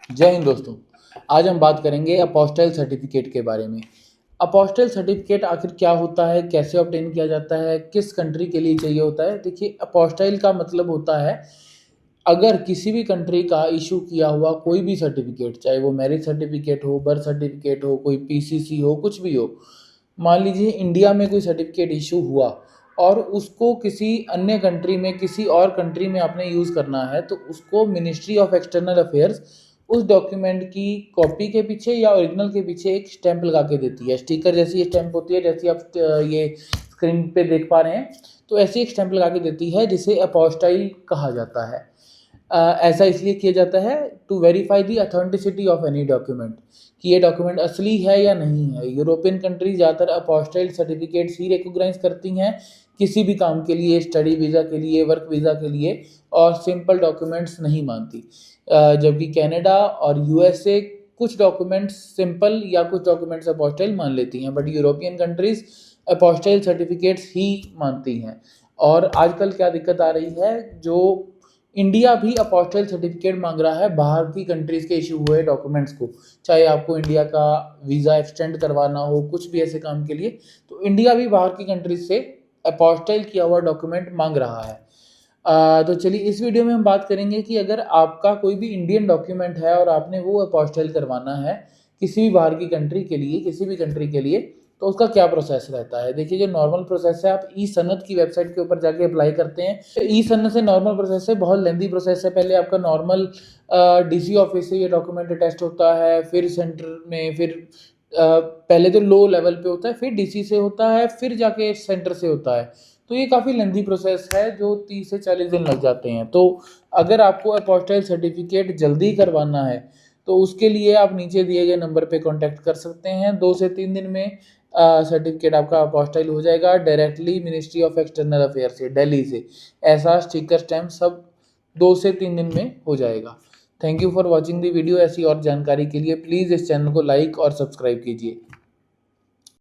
जय हिंद दोस्तों। आज हम बात करेंगे अपोस्टाइल सर्टिफिकेट के बारे में। अपोस्टाइल सर्टिफिकेट आखिर क्या होता है, कैसे ऑब्टेन किया जाता है, किस कंट्री के लिए चाहिए होता है। देखिए, अपोस्टाइल का मतलब होता है अगर किसी भी कंट्री का इशू किया हुआ कोई भी सर्टिफिकेट, चाहे वो मैरिज सर्टिफिकेट हो, बर्थ सर्टिफिकेट हो, कोई पीसीसी हो, कुछ भी हो। मान लीजिए इंडिया में कोई सर्टिफिकेट इशू हुआ और उसको किसी अन्य कंट्री में, किसी और कंट्री में आपने यूज़ करना है, तो उसको मिनिस्ट्री ऑफ एक्सटर्नल अफेयर्स उस डॉक्यूमेंट की कॉपी के पीछे या ओरिजिनल के पीछे एक स्टैंप लगा के देती है। स्टिकर जैसी स्टैंप होती है, जैसी आप ये स्क्रीन पे देख पा रहे हैं। तो ऐसी एक स्टैंप लगा के देती है जिसे अपोस्टाइल कहा जाता है। ऐसा इसलिए किया जाता है to verify the authenticity of any document, कि ये डॉक्यूमेंट असली है या नहीं है। यूरोपियन कंट्रीज ज़्यादातर अपोस्टाइल सर्टिफिकेट्स ही रिकॉग्नाइज करती हैं किसी भी काम के लिए, स्टडी वीज़ा के लिए, वर्क वीज़ा के लिए, और सिंपल डॉक्यूमेंट्स नहीं मानती। जबकि कनाडा और यूएसए कुछ डॉक्यूमेंट्स सिंपल या कुछ डॉक्यूमेंट्स अपोस्टाइल मान लेती हैं, but European countries apostille certificates ही मानती हैं। और आजकल क्या दिक्कत आ रही है, जो इंडिया भी अपोस्टाइल सर्टिफिकेट मांग रहा है बाहर की कंट्रीज के इशू हुए डॉक्यूमेंट्स को। चाहे आपको इंडिया का वीज़ा एक्सटेंड करवाना हो, कुछ भी ऐसे काम के लिए, तो इंडिया भी बाहर की कंट्रीज से अपोस्टाइल किया हुआ डॉक्यूमेंट मांग रहा है। तो चलिए, इस वीडियो में हम बात करेंगे कि अगर आपका कोई भी इंडियन डॉक्यूमेंट है और आपने वो अपोस्टाइल करवाना है किसी भी बाहर की कंट्री के लिए, किसी भी कंट्री के लिए, तो उसका क्या प्रोसेस रहता है। देखिए, जो नॉर्मल प्रोसेस है, आप ई सनद की वेबसाइट के ऊपर जाके अप्लाई करते हैं। ई सनद से नॉर्मल प्रोसेस है, बहुत लेंदी प्रोसेस है। पहले आपका नॉर्मल डीसी ऑफिस से ये डॉक्यूमेंट अटेस्ट होता है, फिर सेंटर में, फिर पहले तो लो लेवल पे होता है, फिर डीसी से होता है, फिर जाके सेंटर से होता है। तो ये काफ़ी लेंदी प्रोसेस है, जो 30 से 40 दिन लग जाते हैं। तो अगर आपको अपोस्टाइल सर्टिफिकेट जल्दी करवाना है, तो उसके लिए आप नीचे दिए गए नंबर पे कांटेक्ट कर सकते हैं। 2 से 3 दिन में सर्टिफिकेट आपका अपोस्टाइल हो जाएगा directly ministry of external affair से, दिल्ली से। ऐसा स्टिकर स्टैम्प सब 2 से 3 दिन में हो जाएगा। Thank you for watching the video. ऐसी और जानकारी के लिए प्लीज़ इस चैनल को लाइक और सब्सक्राइब कीजिए।